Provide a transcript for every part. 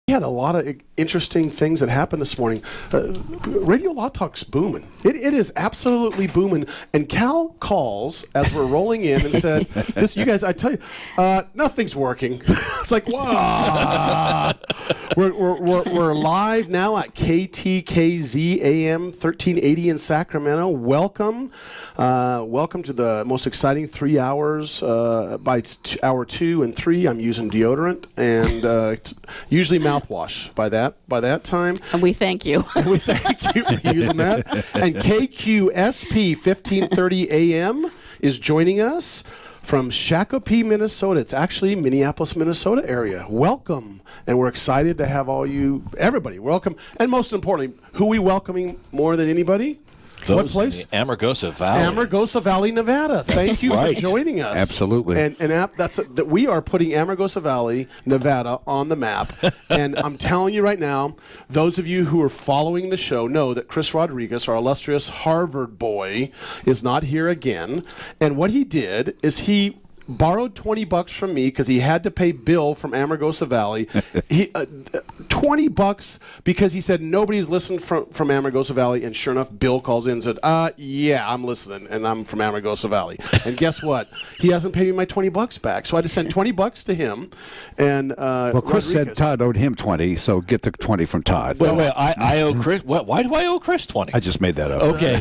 We had a lot of interesting things that happened this morning. Radio Law Talk's booming. It is absolutely booming. And Cal calls as we're rolling in and said, "This, you guys, I tell you, nothing's working." It's like, wow. We're live now at KTKZ AM 1380 in Sacramento. Welcome to the most exciting 3 hours. By hour 2 and 3, I'm using deodorant and usually mouthwash by that time. And we thank you. We thank you for using that. And KQSP 1530 AM is joining us from Shakopee, Minnesota. It's actually Minneapolis, Minnesota area. Welcome. And we're excited to have everybody welcome. And most importantly, who are we welcoming more than anybody? What place? Amargosa Valley. Amargosa Valley, Nevada. Thank you for joining us. Absolutely. And we are putting Amargosa Valley, Nevada on the map. And I'm telling you right now, those of you who are following the show know that Chris Rodriguez, our illustrious Harvard boy, is not here again. And what he did is he borrowed $20 from me because he had to pay Bill from Amargosa Valley. He $20 because he said nobody's listened from Amargosa Valley, and sure enough, Bill calls in and said, "Yeah, I'm listening, and I'm from Amargosa Valley." And guess what? He hasn't paid me my $20 back, so I had to send $20 to him. And well, Chris said Todd owed him 20, so get the 20 from Todd. Wait, I owe Chris. Why do I owe Chris 20? I just made that up. Okay.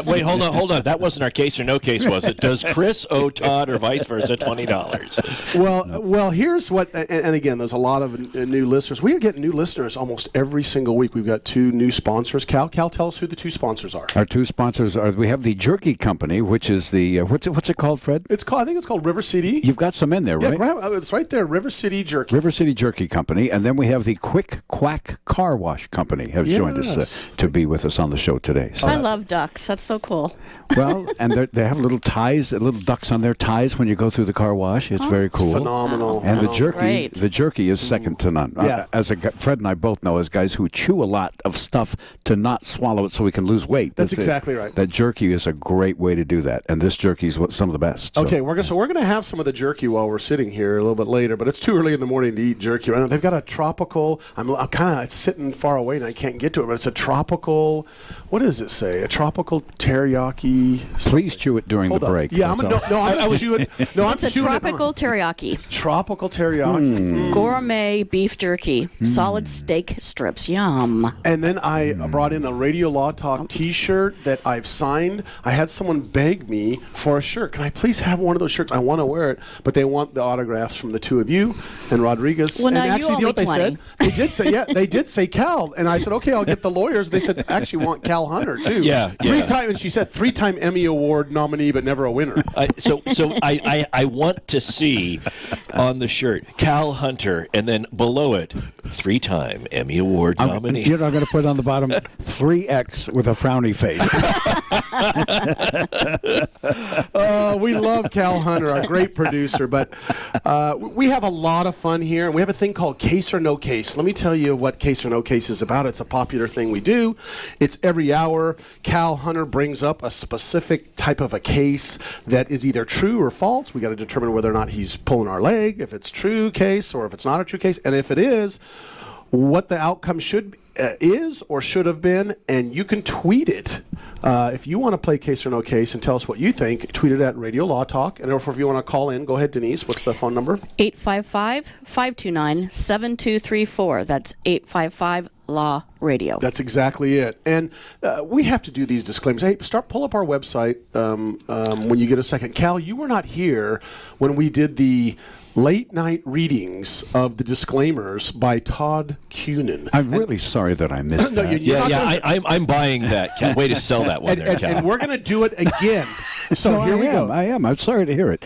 wait, hold on. That wasn't our case or no case, was it? Does Chris owe Todd or vice versa $20? Well, here's what, and again, there's a lot of new listeners. We are getting new listeners almost every single week. We've got 2 new sponsors. Cal, tell us who the 2 sponsors are. Our 2 sponsors are, we have the Jerky Company, which is the, what's it called, Fred? I think it's called River City. You've got some in there, right? Yeah, it's right there, River City Jerky. River City Jerky Company. And then we have the Quick Quack Car Wash Company has joined us to be with us on the show today. So I love ducks. That's so cool. Well, and they have little ties, little ducks on their ties when you go through the car wash. It's very cool. It's phenomenal. And Great. the jerky is second to none. Yeah. Fred and I both know, as guys who chew a lot of stuff to not swallow it so we can lose weight. That's exactly right. That jerky is a great way to do that, and this jerky is some of the best. Okay, we're going to have some of the jerky while we're sitting here a little bit later, but it's too early in the morning to eat jerky. Right now. They've got a tropical. I'm kind of sitting far away and I can't get to it, but it's a tropical. What does it say? A tropical teriyaki. Please chew it during the break. Yeah, I'm going to chew it. No, It's a tropical teriyaki. Tropical teriyaki. Gourmet beef jerky. Solid steak strips. Yum. And then I brought in a Radio Law Talk T-shirt that I've signed. I had someone beg me for a shirt. Can I please have one of those shirts? I want to wear it, but they want the autographs from the 2 of you and Rodriguez. Well, and now actually, you owe me what they 20. said? They did say Cal, and I said, okay, I'll get the lawyers. They said actually want Cal Hunter too. Yeah. And she said 3-time Emmy Award nominee, but never a winner. So I want to see on the shirt Cal Hunter, and then below it 3-time Emmy Award nominee. You're not going to put on the bottom 3X with a frowny face. We love Cal Hunter, our great producer, but we have a lot of fun here, and we have a thing called Case or No Case. Let me tell you what Case or No Case is about. It's a popular thing we do. It's every hour. Cal Hunter brings up a specific type of a case that is either true or false. We got to determine whether or not he's pulling our leg, if it's true case or if it's not a true case, and if it is, what the outcome is or should have been, and you can tweet it. If you want to play Case or No Case and tell us what you think, tweet it at Radio Law Talk. And if you want to call in, go ahead, Denise. What's the phone number? 855-529-7234. That's 855-LAW-RADIO. That's exactly it. And we have to do these disclaimers. Hey, pull up our website when you get a second. Cal, you were not here when we did the late night readings of the disclaimers by Todd Cunin. I'm really sorry that I missed that. I'm buying that. Can't wait to sell that one. And we're going to do it again. So here we go. I am. I'm sorry to hear it.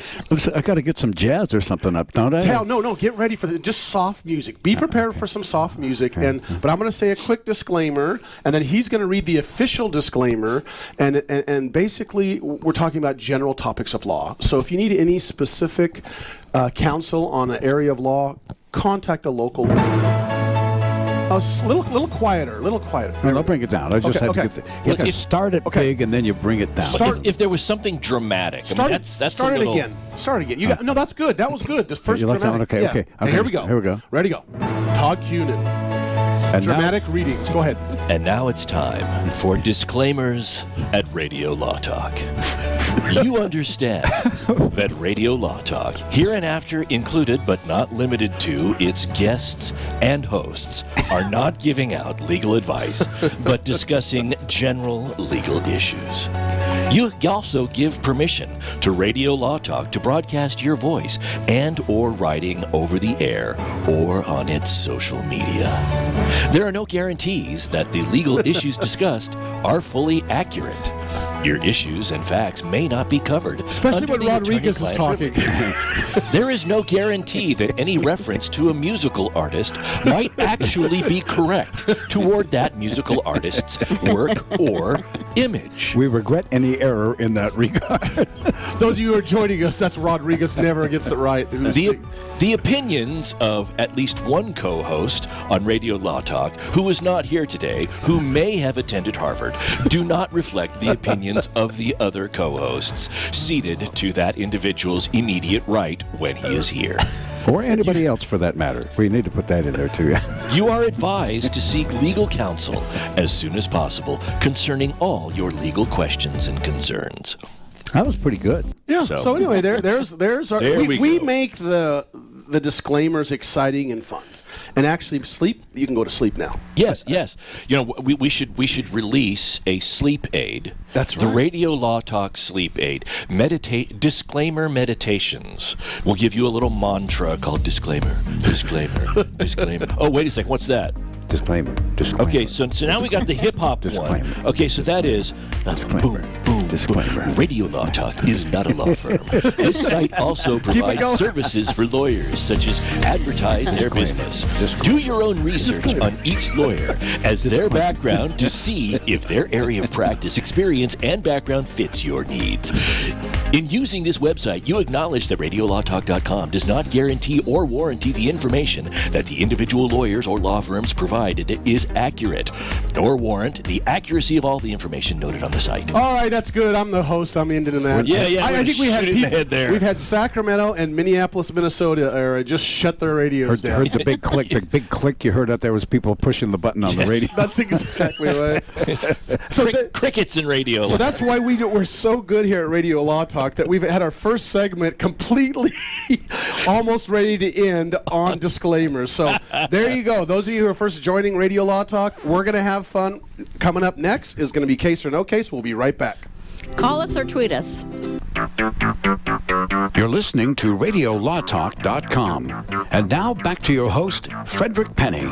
I got to get some jazz or something up, don't I? Cal, no. Get ready for just soft music. Be prepared for some soft music. Okay. But I'm going to say a quick disclaimer, and then he's going to read the official disclaimer. And basically, we're talking about general topics of law. So if you need any specific counsel on an area of law, contact a local. A little quieter. No, I'll bring it down. I just have to get you have to start it big and then you bring it down. If there was something dramatic, that's start it again. Start it again. No, that's good. That was good. The first you like dramatic. that one? Okay. Here we go. Here we go. Ready, go. Todd Cunin. And Dramatic readings. Go ahead. And now it's time for disclaimers at Radio Law Talk. You understand that Radio Law Talk, hereinafter included but not limited to its guests and hosts, are not giving out legal advice, but discussing general legal issues. You also give permission to Radio Law Talk to broadcast your voice and or writing over the air or on its social media. There are no guarantees that the legal issues discussed are fully accurate. Your issues and facts may not be covered. Especially under when the Rodriguez is attorney-client talking. privilege. There is no guarantee that any reference to a musical artist might actually be correct toward that musical artist's work or image. we regret any error in that regard. Those of you who are joining us, that's Rodriguez never gets it right. The opinions of at least one co-host on Radio Law Talk, who is not here today, who may have attended Harvard, do not reflect the opinions of the other co-hosts seated to that individual's immediate right when he is here. Or anybody else, for that matter. We need to put that in there, too. You are advised to seek legal counsel as soon as possible concerning all your legal questions and concerns. That was pretty good. Yeah. So anyway, there's our, There we go. make the disclaimers exciting and fun. And actually, sleep. You can go to sleep now. Yes, yes. You know, we should release a sleep aid. That's The right. Radio Law Talk sleep aid. Disclaimer meditations. We'll give you a little mantra called disclaimer, disclaimer, disclaimer. Oh, wait a second. What's that? Disclaimer. Okay, so now we got the hip hop one. Disclaimer. Okay, so that is Disclaimer. Disclaimer. Radio Law Talk is not a law firm. This site also provides going. services for lawyers, such as advertise their business. Do your own research on each lawyer as their background to see if their area of practice, experience, and background fits your needs. In using this website, you acknowledge that RadioLawTalk.com does not guarantee or warranty the information that the individual lawyers or law firms provided is accurate, nor warrant the accuracy of all the information noted on the site. All right, that's good. I'm the host. I'm ending that. Yeah, I think we had shoot it in the head there. We've had Sacramento and Minneapolis, Minnesota, just shut their radios down. Heard the big click. The big click you heard out there was people pushing the button on the radio. That's exactly right. So Crickets in radio. So that's why we're so good here at Radio Law Talk that we've had our first segment completely almost ready to end on disclaimers. So there you go. Those of you who are first joining Radio Law Talk, we're going to have fun. Coming up next is going to be Case or No Case. We'll be right back. Call us or tweet us. You're listening to RadioLawTalk.com. And now back to your host, Frederick Penny.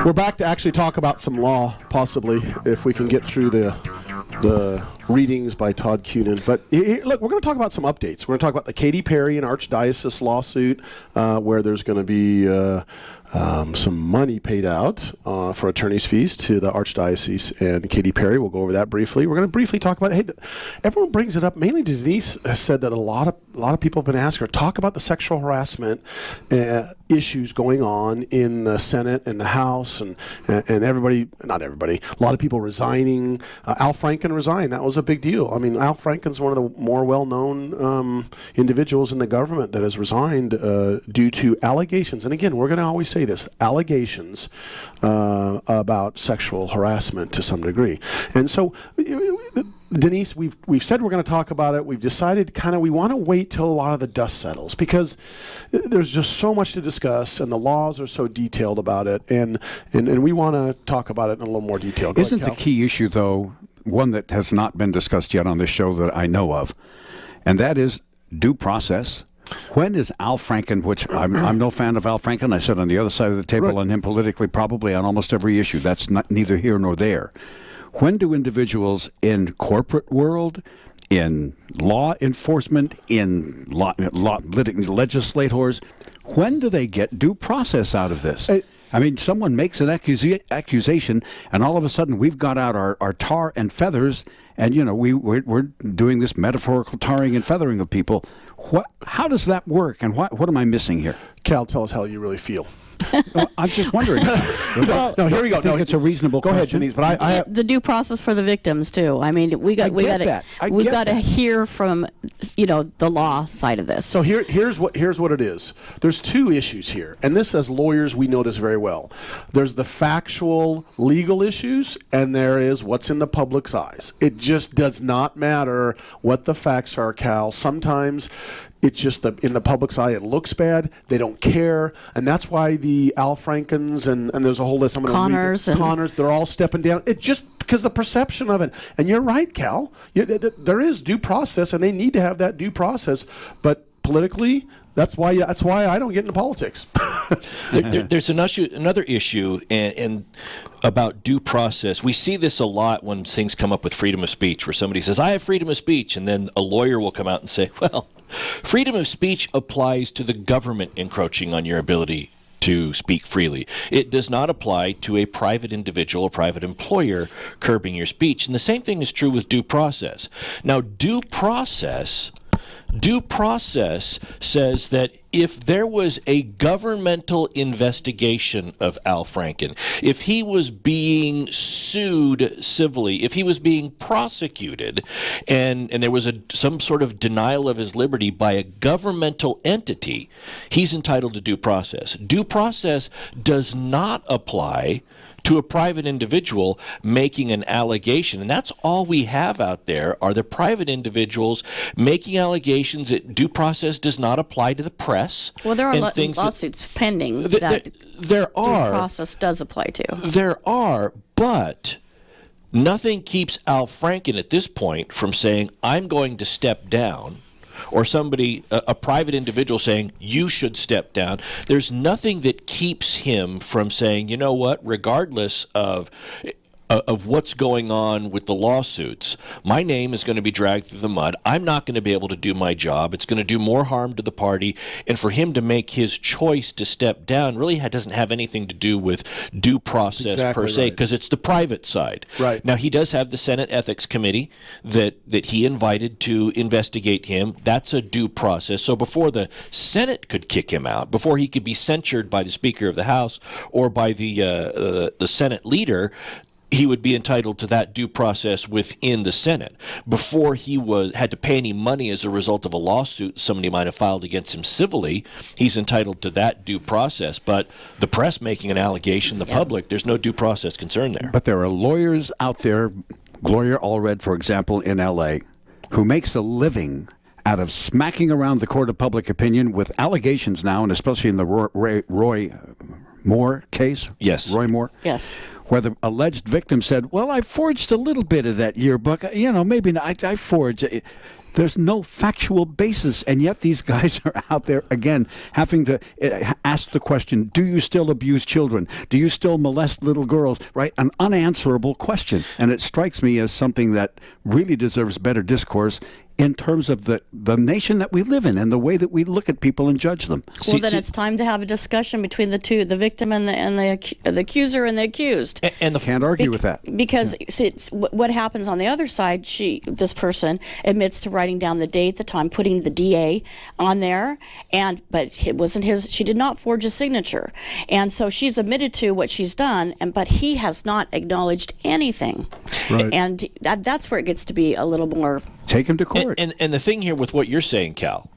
We're back to actually talk about some law, possibly, if we can get through the readings by Todd Cunin. But look, we're going to talk about some updates. We're going to talk about the Katy Perry and Archdiocese lawsuit, where there's going to be some money paid out for attorney's fees to the Archdiocese and Katy Perry. We'll go over that briefly. We're going to briefly talk about, hey, everyone brings it up. Mainly Denise has said that a lot of people have been asking her, talk about the sexual harassment issues going on in the Senate and the House, and everybody, not everybody, a lot of people resigning. Al Franken resigned. That was a big deal. I mean, Al Franken's one of the more well-known individuals in the government that has resigned due to allegations. And again, we're going to always say this, allegations about sexual harassment to some degree. And so, Denise, we've said we're going to talk about it. We've decided we want to wait till a lot of the dust settles because there's just so much to discuss and the laws are so detailed about it. And we want to talk about it in a little more detail. Go Isn't ahead, the Cal. key issue, though, one that has not been discussed yet on this show that I know of, and that is due process? When is Al Franken, which I'm no fan of Al Franken, I sit on the other side of the table on him politically probably on almost every issue. That's neither here nor there. When do individuals in corporate world, in law enforcement, in legislators, when do they get due process out of this? I mean, someone makes an accusation, and all of a sudden we've got out our tar and feathers, and we're doing this metaphorical tarring and feathering of people. How does that work, and what am I missing here? Cal, tell us how you really feel. I'm just wondering. No, here we go. I think it's a reasonable Go ahead, question. Denise. But I have, The due process for the victims too. I mean, we got to hear from the law side of this. So here's what it is. There's two issues here, and this, as lawyers, we know this very well. There's the factual legal issues, and there is what's in the public's eyes. It just does not matter what the facts are, Cal. Sometimes it's just in the public's eye, it looks bad. They don't care, and that's why the Al Frankens and there's a whole list. Connors, they're all stepping down. It just because the perception of it. And you're right, Cal. There is due process, and they need to have that due process. But politically, that's why I don't get into politics. There's another issue and about due process. We see this a lot when things come up with freedom of speech, where somebody says, I have freedom of speech, and then a lawyer will come out and say, well, freedom of speech applies to the government encroaching on your ability to speak freely. It does not apply to a private individual or private employer curbing your speech. And the same thing is true with due process. Now, due process says that if there was a governmental investigation of Al Franken, if he was being sued civilly, if he was being prosecuted, and there was some sort of denial of his liberty by a governmental entity, he's entitled to due process. Due process does not apply to a private individual making an allegation. And that's all we have out there are the private individuals making allegations that due process does not apply to the press. Well, there are lawsuits pending that there are. Due process does apply to. There are, but nothing keeps Al Franken at this point from saying, I'm going to step down, or somebody, a private individual saying, you should step down. There's nothing that keeps him from saying, you know what, regardless of what's going on with the lawsuits, my name is going to be dragged through the mud. I'm not going to be able to do my job. It's going to do more harm to the party. And for him to make his choice to step down really doesn't have anything to do with due process per se, because it's the private side. Right. Now, he does have the Senate Ethics Committee that he invited to investigate him. That's a due process. So before the Senate could kick him out, before he could be censured by the Speaker of the House or by the Senate leader, he would be entitled to that due process within the Senate. Before he had to pay any money as a result of a lawsuit somebody might have filed against him civilly, he's entitled to that due process. But the press making an allegation, the public, there's no due process concern there. But there are lawyers out there, Gloria Allred, for example, in L.A., who makes a living out of smacking around the court of public opinion with allegations now, and especially in the Roy Moore case. Yes. Roy Moore. Yes. Where the alleged victim said, well, I forged a little bit of that yearbook. Maybe not. I forged it. There's no factual basis, and yet these guys are out there, again, having to ask the question, do you still abuse children? Do you still molest little girls? Right? An unanswerable question. And it strikes me as something that really deserves better discourse in terms of the nation that we live in and the way that we look at people and judge them. Well, then it's time to have a discussion between the two, the victim and the accuser and the accused. And can't argue with that. Because what happens on the other side, this person admits to writing down the date, the time, putting the DA on there, but it wasn't his. She did not forge a signature, and so she's admitted to what she's done, but he has not acknowledged anything. Right. And that's where it gets to be a little more. Take him to court. And the thing here with what you're saying, Cal,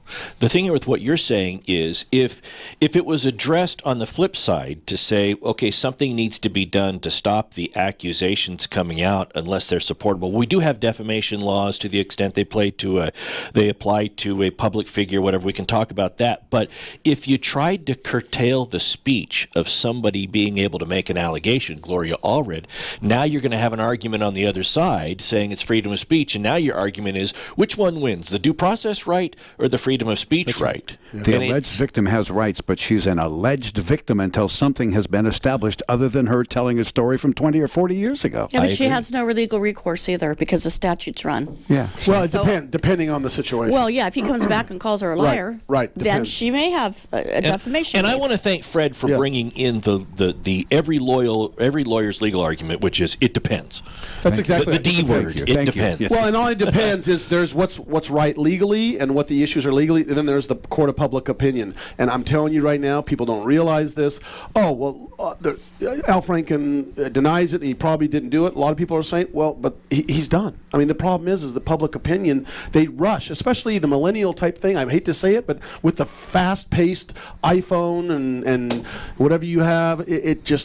is if it was addressed on the flip side to say, okay, something needs to be done to stop the accusations coming out unless they're supportable. We do have defamation laws to the extent they apply to a public figure, whatever. We can talk about that. But if you tried to curtail the speech of somebody being able to make an allegation, Gloria Allred, now you're going to have an argument on the other side saying it's freedom of speech, and now your argument is which one wins, the due process right or the freedom of speech right? Yeah. The alleged victim has rights, but she's an alleged victim until something has been established other than her telling a story from 20 or 40 years ago. Yeah, but she has no legal recourse either because the statutes run. Yeah. Well, it depending on the situation. Well, yeah, if he comes back and calls her a liar, right, then she may have a defamation case. case. I want to thank Fred for bringing in the every lawyer's legal argument, which is it depends. That's exactly the D word. It depends. Well, and all it depends. happens is there's what's right legally and what the issues are legally, and then there's the court of public opinion. And I'm telling you right now, people don't realize this. Oh, well, Al Franken denies it. He probably didn't do it. A lot of people are saying, well, but he's done. I mean, the problem is the public opinion, they rush, especially the millennial type thing. I hate to say it, but with the fast-paced iPhone and whatever you have,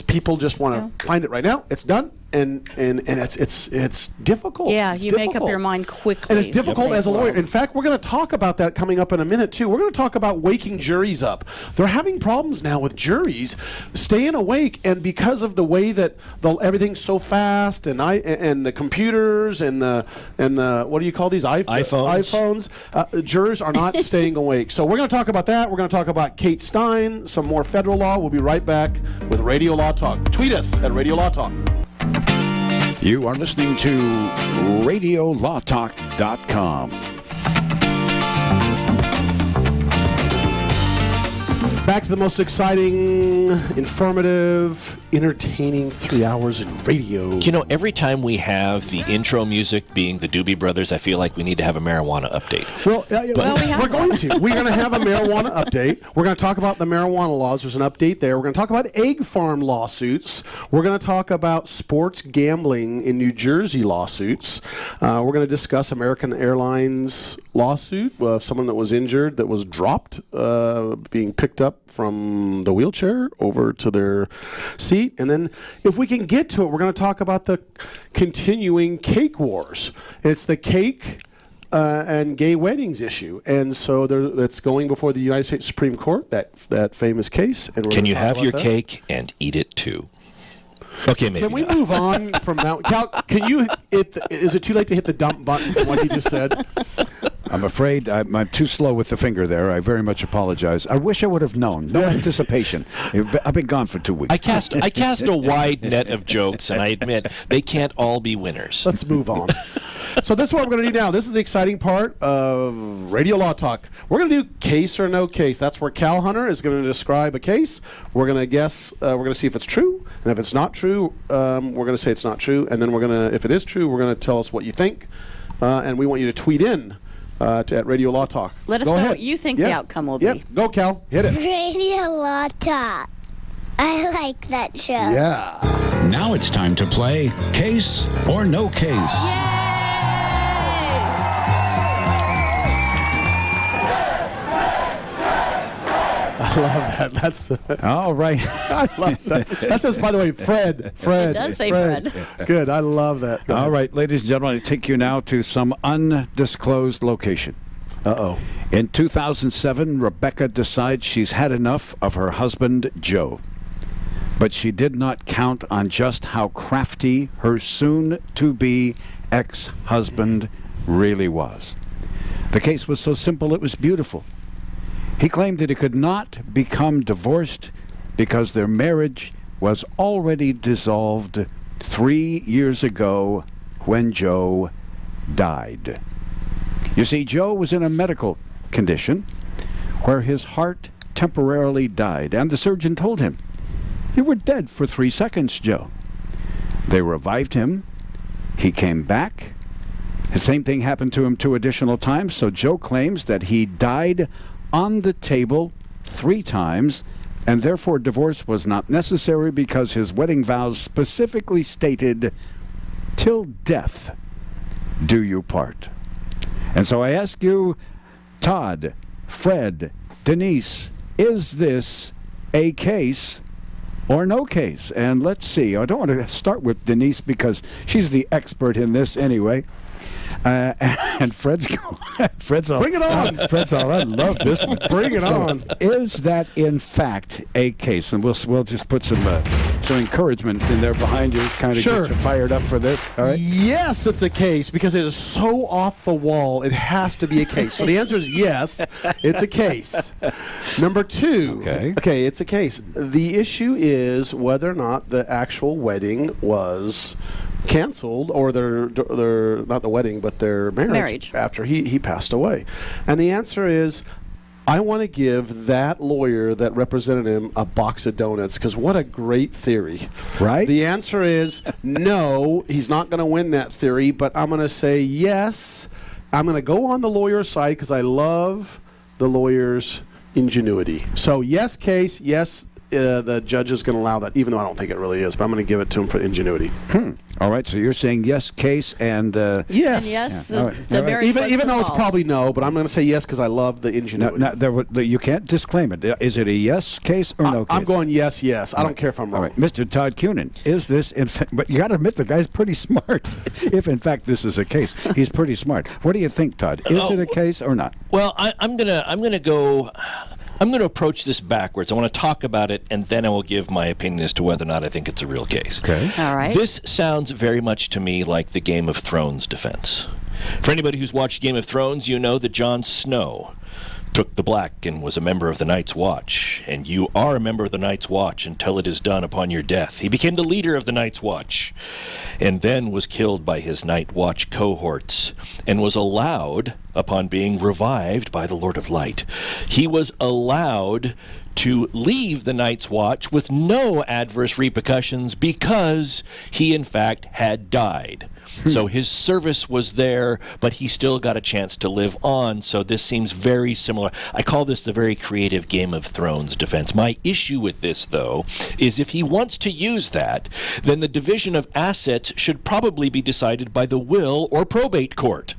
people just want to find it right now. It's done. And it's difficult. Yeah, it's you difficult. make up your mind quickly. And it's difficult as a lawyer. In fact, we're going to talk about that coming up in a minute, too. We're going to talk about waking juries up. They're having problems now with juries staying awake, and because of the way that everything's so fast, and the computers and the what do you call these iPhones? Jurors are not staying awake. So we're going to talk about that. We're going to talk about Kate Stein, some more federal law. We'll be right back with Radio Law Talk. Tweet us at Radio Law Talk. You are listening to RadioLawTalk.com. Back to the most exciting, informative, entertaining 3 hours in radio. You know, every time we have the intro music being the Doobie Brothers, I feel like we need to have a marijuana update. Well, we're going to. We're going to have a marijuana update. We're going to talk about the marijuana laws. There's an update there. We're going to talk about egg farm lawsuits. We're going to talk about sports gambling in New Jersey lawsuits. We're going to discuss American Airlines lawsuit of someone that was injured, that was dropped, being picked up from the wheelchair over to their seat. And then if we can get to it, we're going to talk about the continuing cake wars. It's the cake and gay weddings issue. And so it's going before the United States Supreme Court, that famous case. And can you have your cake and eat it too? Okay, maybe. Can we move on from that? Cal, is it too late to hit the dump button from what he just said? I'm afraid I'm too slow with the finger there. I very much apologize. I wish I would have known. No anticipation. I've been gone for 2 weeks. I cast a wide net of jokes, and I admit they can't all be winners. Let's move on. So this is what we're going to do now. This is the exciting part of Radio Law Talk. We're going to do case or no case. That's where Cal Hunter is going to describe a case. We're going to guess. We're going to see if it's true, and if it's not true, we're going to say it's not true, and then if it is true, we're going to tell us what you think, and we want you to tweet in. At Radio Law Talk. Let us know what you think the outcome will be. Go, Cal. Hit it. Radio Law Talk. I like that show. Yeah. Now it's time to play Case or No Case. I love that. That's all right. I love that. That says, by the way, Fred. It does say Fred. Good. I love that. All right, ladies and gentlemen, I take you now to some undisclosed location. Uh-oh. In 2007, Rebecca decides she's had enough of her husband, Joe. But she did not count on just how crafty her soon-to-be ex-husband really was. The case was so simple, it was beautiful. He claimed that he could not become divorced because their marriage was already dissolved 3 years ago when Joe died. You see, Joe was in a medical condition where his heart temporarily died, and the surgeon told him, "You were dead for 3 seconds, Joe." They revived him. He came back. The same thing happened to him 2 additional times, so Joe claims that he died on the table 3 times, and therefore divorce was not necessary because his wedding vows specifically stated, "Till death do you part." And so I ask you, Todd, Fred, Denise, is this a case or no case? And let's see. I don't want to start with Denise because she's the expert in this anyway. And Fred's all, bring it on. Fred's all, I love this one. Bring it on. Is that in fact a case? And we'll just put some encouragement in there behind you, kind of get you fired up for this. All right. Yes, it's a case because it is so off the wall. It has to be a case. So the answer is yes, it's a case. Number 2. Okay, it's a case. The issue is whether or not the actual wedding was canceled, or their not the wedding, but their marriage. After he passed away. And the answer is, I want to give that lawyer that represented him a box of donuts, because what a great theory. Right? The answer is no, he's not going to win that theory, but I'm going to say yes, I'm going to go on the lawyer's side because I love the lawyer's ingenuity. So yes, case, yes, the judge is going to allow that, even though I don't think it really is, but I'm going to give it to him for ingenuity. All right, so you're saying yes, case, and yes. And yes, Yeah. the marriage Even was though it's dissolved. probably no, but I'm going to say yes because I love the ingenuity. you can't disclaim it. Is it a yes case or no case? I'm going yes. I don't care if I'm All wrong. right, Mr. Todd Cunin, is this in fact? But you got to admit the guy's pretty smart. If in fact this is a case, he's pretty smart. What do you think, Todd? Is it a case or not? Well, I'm gonna approach this backwards. I want to talk about it, and then I will give my opinion as to whether or not I think it's a real case. Okay. All right. This sounds very much to me like the Game of Thrones defense. For anybody who's watched Game of Thrones, you know that Jon Snow took the black and was a member of the Night's Watch, and you are a member of the Night's Watch until it is done upon your death. He became the leader of the Night's Watch, and then was killed by his Night Watch cohorts, and was allowed, upon being revived by the Lord of Light, he was allowed to leave the Night's Watch with no adverse repercussions because he, in fact, had died. So his service was there, but he still got a chance to live on. So this seems very similar. I call this the very creative Game of Thrones defense. My issue with this, though, is if he wants to use that, then the division of assets should probably be decided by the will or probate court,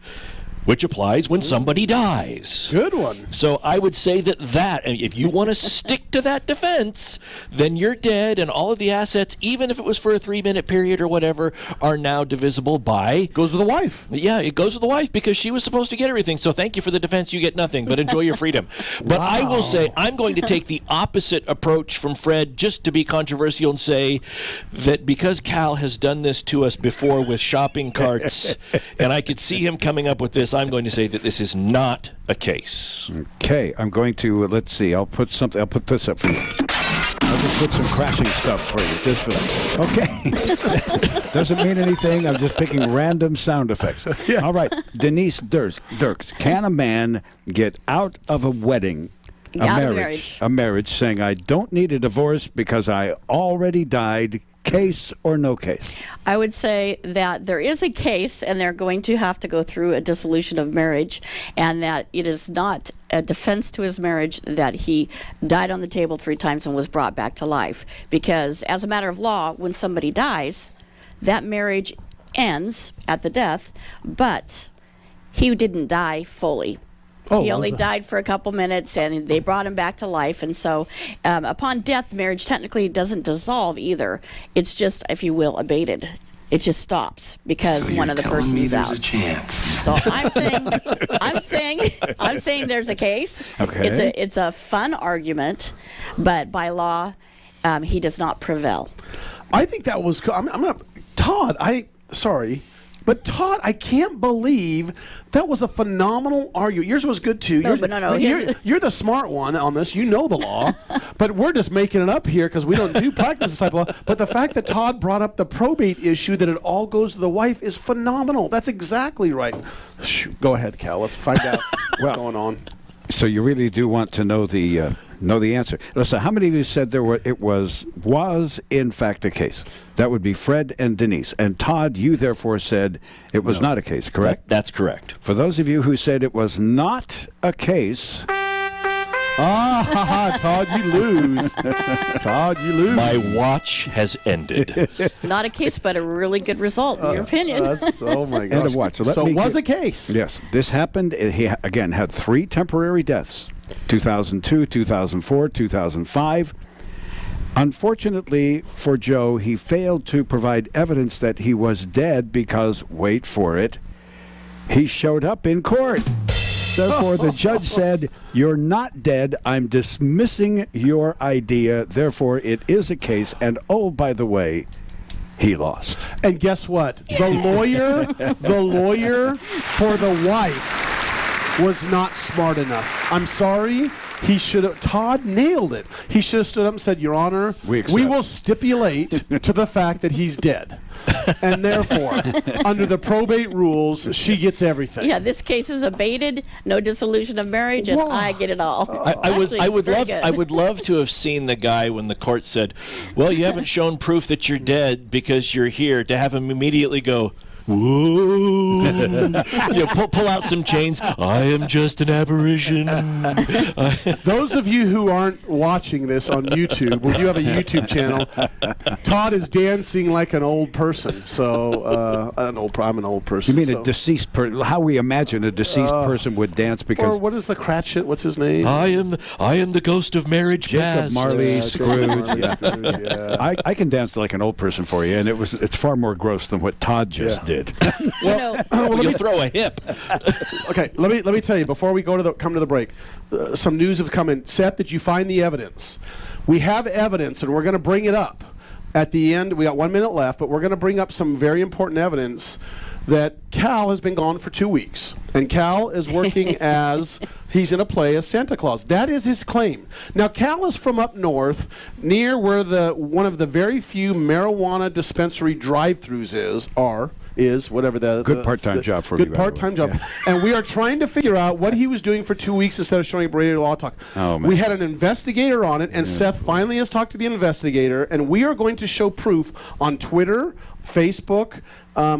which applies when somebody dies. Good one. So I would say that if you want to stick to that defense, then you're dead, and all of the assets, even if it was for a 3-minute period or whatever, are now divisible by... Goes to the wife. Yeah, it goes to the wife because she was supposed to get everything. So thank you for the defense. You get nothing, but enjoy your freedom. But I will say I'm going to take the opposite approach from Fred just to be controversial and say that because Cal has done this to us before with shopping carts, and I could see him coming up with this, I'm going to say that this is not a case. Okay, I'm going to let's see. I'll put this up for you. I'll just put some crashing stuff for you, just for okay. Doesn't mean anything. I'm just picking random sound effects. Yeah. All right, Denise Dirks. Can a man get out of a wedding, a marriage, saying I don't need a divorce because I already died? Case or no case? I would say that there is a case, and they're going to have to go through a dissolution of marriage, and that it is not a defense to his marriage that he died on the table 3 times and was brought back to life. Because as a matter of law, when somebody dies, that marriage ends at the death, but he didn't die fully. He only died for a couple minutes, and they brought him back to life. And so upon death, marriage technically doesn't dissolve either. It's just, if you will, abated. It just stops because one of the persons out. There's a chance. So I'm saying there's a case. Okay. It's a fun argument, but by law, he does not prevail. I think that was. I'm not. Todd, sorry. But Todd, I can't believe that was a phenomenal argument. Yours was good too. No. You're the smart one on this. You know the law, but we're just making it up here because we don't do practice this type of law. But the fact that Todd brought up the probate issue, that it all goes to the wife, is phenomenal. That's exactly right. Go ahead, Cal. Let's find out what's going on. So you really do want to know the answer. Listen, how many of you said it was in fact a case? That would be Fred and Denise. And Todd, you therefore said it was not a case, correct? That's correct. For those of you who said it was not a case... Todd, you lose. Todd, you lose. My watch has ended. Not a case, but a really good result, in your opinion. Oh, my gosh. End of watch. So it was a case. Yes. This happened. He, again, had 3 temporary deaths. 2002, 2004, 2005. Unfortunately for Joe, he failed to provide evidence that he was dead because, wait for it, he showed up in court. Therefore, the judge said, you're not dead. I'm dismissing your idea. Therefore, it is a case. And, oh, by the way, he lost. And guess what? The lawyer for the wife was not smart enough. I'm sorry. He should have. Todd nailed it. He should have stood up and said, Your Honor, we will stipulate to the fact that he's dead. And therefore, under the probate rules, she gets everything. Yeah, this case is abated, no dissolution of marriage, and I get it all. I would love to have seen the guy when the court said, well, you haven't shown proof that you're dead because you're here, to have him immediately go, whoa. Pull out some chains. I am just an apparition. Those of you who aren't watching this on YouTube, well, you have a YouTube channel. Todd is dancing like an old person. So I'm an old person. You mean a deceased person? How we imagine a deceased person would dance? Because or what is the Cratchit? What's his name? I am the ghost of marriage Jacob past. Marley, Scrooge. Yeah. I can dance like an old person for you, and it's far more gross than what Todd just did. You'll throw a hip. Okay, let me tell you before we come to the break. Some news have come in. Seth, did you find the evidence? We have evidence, and we're going to bring it up at the end. We got 1 minute left, but we're going to bring up some very important evidence that Cal has been gone for 2 weeks, and Cal is working he's in a play as Santa Claus. That is his claim. Now, Cal is from up north, near where one of the very few marijuana dispensary drive-thrus is whatever the good part-time job for me. Good part-time job, and we are trying to figure out what he was doing for 2 weeks instead of showing up Radio Law Talk. Oh, man. We had an investigator on it, and Seth finally has talked to the investigator, and we are going to show proof on Twitter, Facebook,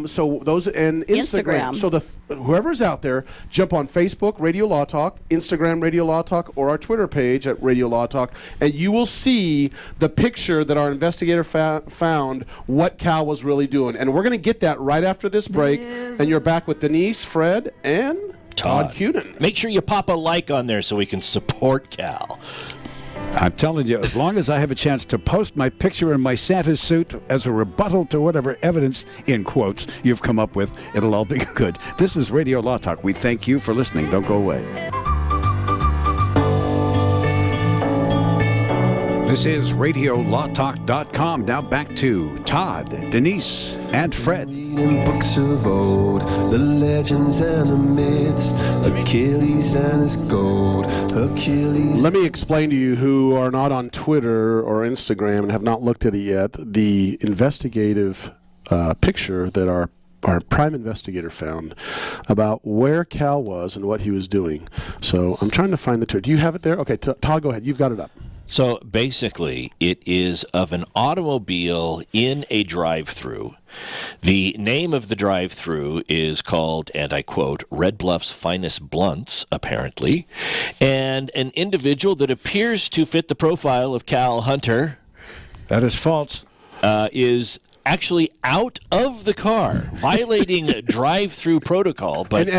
so those and Instagram. So whoever's out there, jump on Facebook, Radio Law Talk, Instagram, Radio Law Talk, or our Twitter page at Radio Law Talk, and you will see the picture that our investigator found what Cal was really doing. And we're going to get that right after this break. And you're back with Denise, Fred, and Todd Cuden. Make sure you pop a like on there so we can support Cal. I'm telling you, as long as I have a chance to post my picture in my Santa suit as a rebuttal to whatever evidence, in quotes, you've come up with, it'll all be good. This is Radio Law Talk. We thank you for listening. Don't go away. This is RadioLawTalk.com. Now back to Todd, Denise, and Fred. Reading books of old, the legends and the myths, Achilles and his gold, Achilles. Let me explain to you who are not on Twitter or Instagram and have not looked at it yet, the investigative picture that our prime investigator found about where Cal was and what he was doing. So I'm trying to find the Twitter. Do you have it there? Okay, Todd, go ahead. You've got it up. So basically, it is of an automobile in a drive-through. The name of the drive-through is called, and I quote, Red Bluff's Finest Blunts, apparently. And an individual that appears to fit the profile of Cal Hunter. That is false. Is actually out of the car, violating drive-through protocol, but and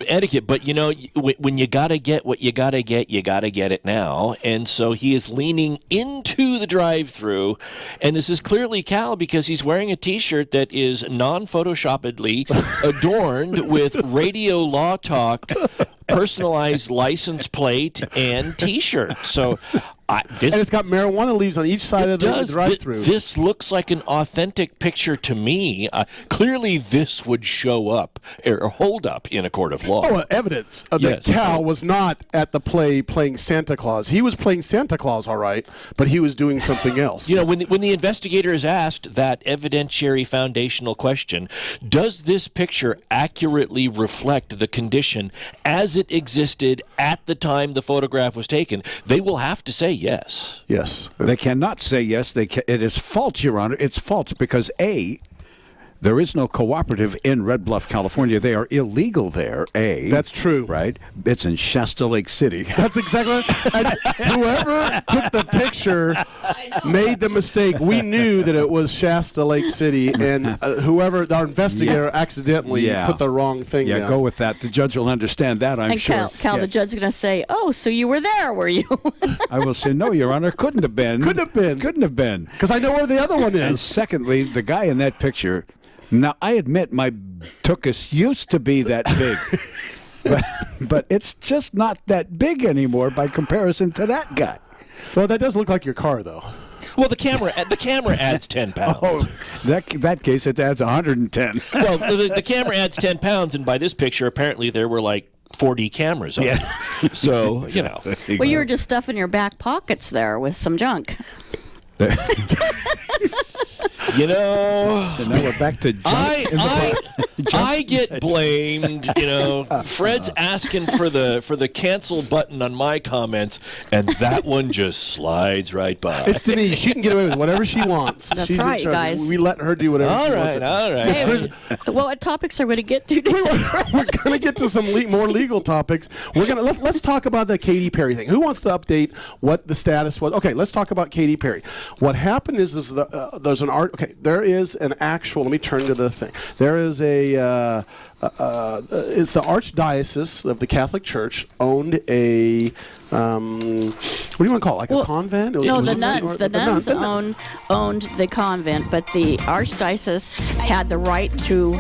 etiquette. But you know, when you gotta get what you gotta get it now. And so he is leaning into the drive-through, and this is clearly Cal because he's wearing a T-shirt that is non-photoshoppedly adorned with Radio Law Talk personalized license plate and T-shirt. So. And it's got marijuana leaves on each side of the drive-through. This looks like an authentic picture to me. Clearly, this would show up or hold up in a court of law. Oh, evidence that Cal was not at the play playing Santa Claus. He was playing Santa Claus, all right, but he was doing something else. You know, when the investigator is asked that evidentiary foundational question, does this picture accurately reflect the condition as it existed at the time the photograph was taken? They will have to say yes. Yes. They cannot say yes. It is false, Your Honor. It's false because, A, there is no cooperative in Red Bluff, California. They are illegal there, A. That's true. Right? It's in Shasta Lake City. That's exactly right. And whoever took the picture made the mistake. We knew that it was Shasta Lake City, and whoever, our investigator, accidentally put the wrong thing down. Yeah, go with that. The judge will understand that, I'm sure. And Cal, the judge is going to say, oh, so you were there, were you? I will say, no, Your Honor, couldn't have been. Couldn't have been. Because I know where the other one is. And secondly, the guy in that picture... Now, I admit my tuchus used to be that big, but it's just not that big anymore by comparison to that guy. Well, that does look like your car, though. Well, the camera adds 10 pounds. Oh, that case, it adds 110. Well, the camera adds 10 pounds, and by this picture, apparently there were like 40 cameras on it. So, you know. Well, you were just stuffing your back pockets there with some junk. You know, so now we're back to junk I get blamed. Fred's asking for the cancel button on my comments, and that one just slides right by. It's Denise. She can get away with whatever she wants. That's She's in right, charge. guys. We let her do whatever she wants. All right. Hey, well, what topics are we going to get to today? We're going to get to some more legal topics. Let's talk about the Katy Perry thing. Who wants to update what the status was? Okay, let's talk about Katy Perry. What happened is there's an art. Okay, there is an actual. Let me turn to the thing. There is a. It's the Archdiocese of the Catholic Church owned a. What do you want to call it? Like a convent? No, the nuns. The nuns owned the convent, but the Archdiocese had the right to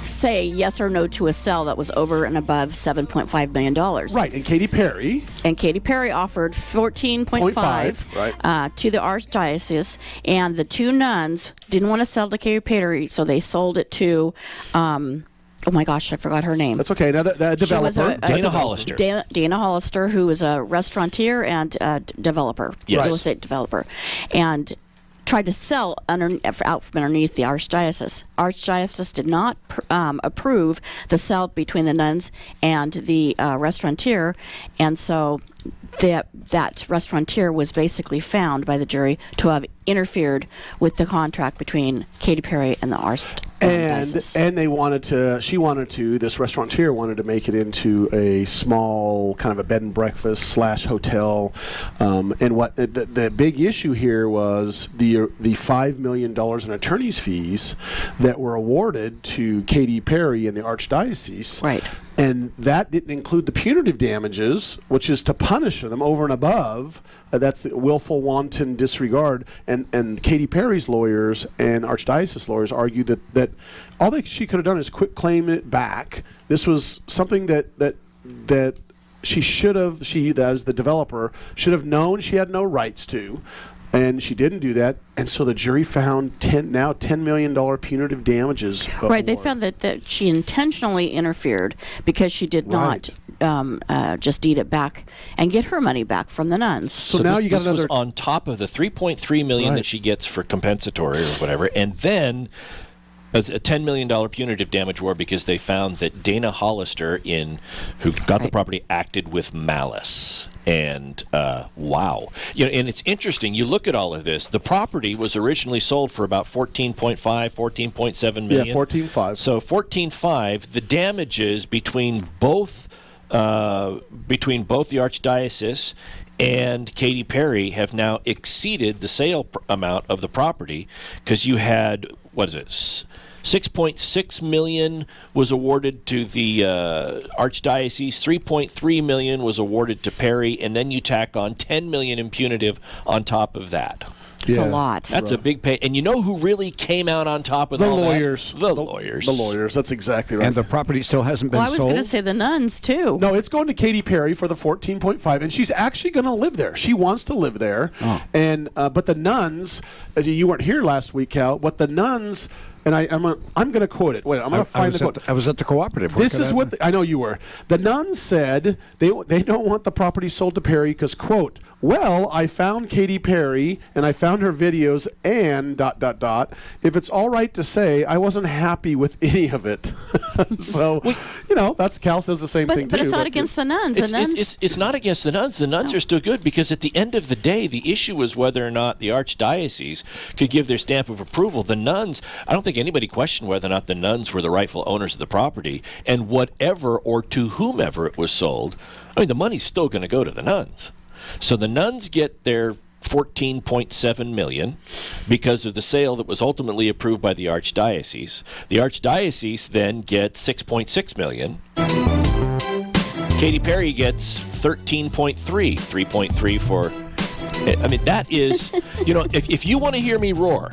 say yes or no to a sale that was over and above $7.5 million. Right, and Katy Perry. And Katy Perry offered 14.5 right. To the Archdiocese, and the two nuns didn't want to sell to Katy Perry, so they sold it to. Oh my gosh, I forgot her name. That's okay. Now, the developer. Dana Hollister. Dana Hollister, who is a restaurateur and developer, Yes. real estate developer, and tried to sell out from underneath the Archdiocese. Archdiocese did not approve the sale between the nuns and the restaurateur, and so that restaurateur was basically found by the jury to have interfered with the contract between Katy Perry and the Archdiocese. And this restaurateur wanted to make it into a small kind of a bed and breakfast / hotel. And what the big issue here was the $5 million in attorney's fees that were awarded to Katy Perry and the Archdiocese. Right. And that didn't include the punitive damages, which is to punish them over and above. That's willful, wanton disregard. And Katy Perry's lawyers and Archdiocese lawyers argued that all that she could have done is quit claiming it back. This was something that she should have, as the developer, should have known she had no rights to. And she didn't do that, and so the jury found $10 million punitive damages. Right, they found that she intentionally interfered because she did not just deed it back and get her money back from the nuns. So now you got this another was on top of the $3.3 million that she gets for compensatory or whatever, and then a $10 million punitive damage award because they found that Dana Hollister, who got the property, acted with malice. And wow, and it's interesting. You look at all of this. The property was originally sold for about $14.7 million. Yeah, 14.5. So 14.5. The damages between both the Archdiocese and Katy Perry have now exceeded the sale amount of the property because you had $6.6 million was awarded to the Archdiocese, $3.3 million was awarded to Perry, and then you tack on $10 million in punitive on top of that. It's a lot. That's a big pay. And you know who really came out on top of the all lawyers? That? The lawyers. The lawyers. That's exactly right. And the property still hasn't been sold? I was going to say the nuns, too. No, it's going to Katy Perry for the 14.5, and she's actually going to live there. She wants to live there. Oh. And but the nuns, as you weren't here last week, Cal, what the nuns... And I'm going to quote it. Wait, I'm going to find the quote. I was at the cooperative. This is what I know you were. The nuns said they don't want the property sold to Perry because, quote, well, I found Katy Perry and I found her videos and ... If it's all right to say, I wasn't happy with any of it. So, that's Cal says the same thing too. But it's not against the nuns. It's not against the nuns. The nuns are still good because at the end of the day, the issue was whether or not the Archdiocese could give their stamp of approval. The nuns, I don't think anybody questioned whether or not the nuns were the rightful owners of the property, and whatever or to whomever it was sold, the money's still going to go to the nuns. So the nuns get their $14.7 million because of the sale that was ultimately approved by the Archdiocese. The Archdiocese then gets $6.6 million. Katy Perry gets 3.3 for. That is, if you want to hear me roar,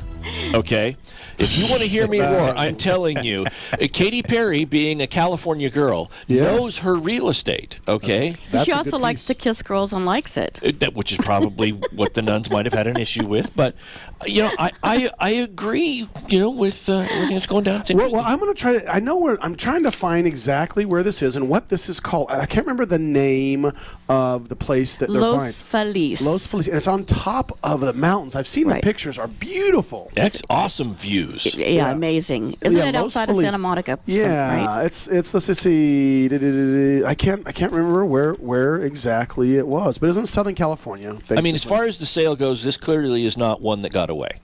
okay. If you want to hear me roar, I'm telling you, Katy Perry, being a California girl, knows her real estate, okay? She also likes to kiss girls and likes it. Which is probably what the nuns might have had an issue with. But, I agree, with everything that's going down. Well, I'm going to try to, I'm trying to find exactly where this is and what this is called. I can't remember the name of the place that they're buying. Los Feliz. Los Feliz. And it's on top of the mountain. mountains. I've seen the Right. pictures; are beautiful. That's awesome views. Yeah, amazing. Isn't it Los outside of Feliz. Santa Monica? Yeah, Right? it's let's see. I can't remember where exactly it was, but it's in Southern California. I mean, as basically. far as the sale goes, this clearly is not one that got away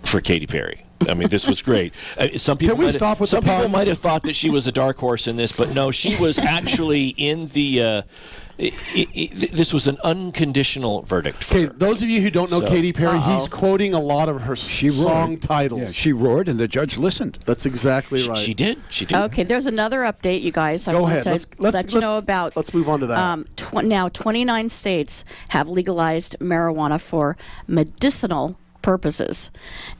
for Katy Perry. I mean, this was great. Some people Can we might stop with some the people puns? might have thought that she was a dark horse in this, but no, she was actually in the. This was an unconditional verdict for Okay, her. those of you who don't know So- Katy Perry, he's quoting a lot of her song roared. titles. Yeah, she roared, and the judge listened. That's exactly right. She did. She did. Okay, there's another update, you guys. I Go want ahead. to Let's let you know about. Let's move on to that. Now, 29 states have legalized marijuana for medicinal purposes.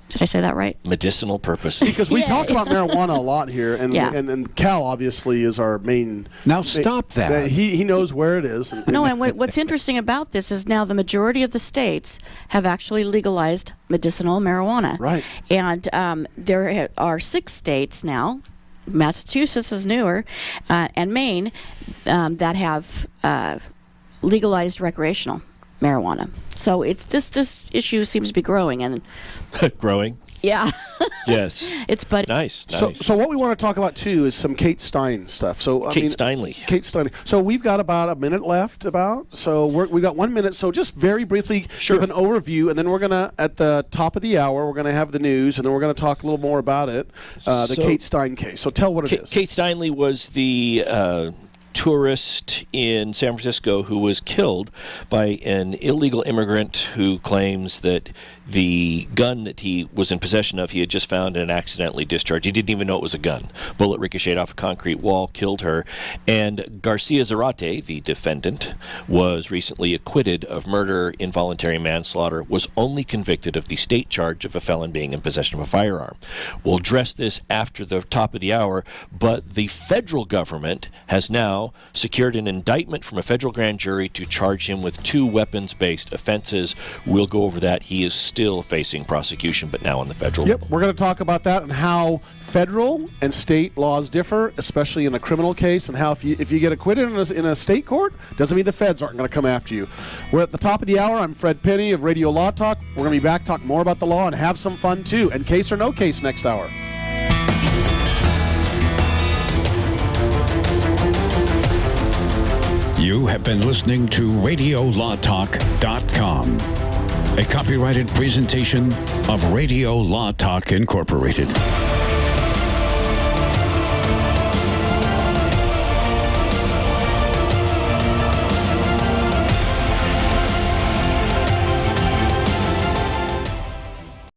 Did I say that right? Medicinal purpose. Because we Yay. talk about marijuana a lot here, and Yeah. and Cal obviously is our main. Now stop that. He knows where it is. No, and what's interesting about this is now the majority of the states have actually legalized medicinal marijuana. Right. And there are 6 states now, Massachusetts is newer, and Maine, that have legalized recreational marijuana. So it's this issue seems to be growing, and Growing. yeah, Yes. it's but Nice. So, Nice. so what we want to talk about too is some Kate Stein stuff. So I Kate mean, Steinle. Kate Stein. So we've got about a minute left. So we got 1 minute. So just very briefly, give an overview, and then we're gonna at the top of the hour we're gonna have the news, and then we're gonna talk a little more about it, the So- Kate Stein case. So tell what it is. Kate Steinle was the tourist in San Francisco who was killed by an illegal immigrant who claims that the gun that he was in possession of, he had just found and accidentally discharged. He didn't even know it was a gun. Bullet ricocheted off a concrete wall, killed her. And Garcia Zarate, the defendant, was recently acquitted of murder, involuntary manslaughter, was only convicted of the state charge of a felon being in possession of a firearm. We'll address this after the top of the hour, but the federal government has now secured an indictment from a federal grand jury to charge him with 2 weapons-based offenses. We'll go over that. He is still facing prosecution, but now on the federal Yep, level. we're going to talk about that and how federal and state laws differ, especially in a criminal case, and how if you get acquitted in a state court, doesn't mean the feds aren't going to come after you. We're at the top of the hour. I'm Fred Penny of Radio Law Talk. We're going to be back, talk more about the law, and have some fun too. And Case or No Case next hour. You have been listening to RadioLawTalk.com, a copyrighted presentation of Radio Law Talk Incorporated.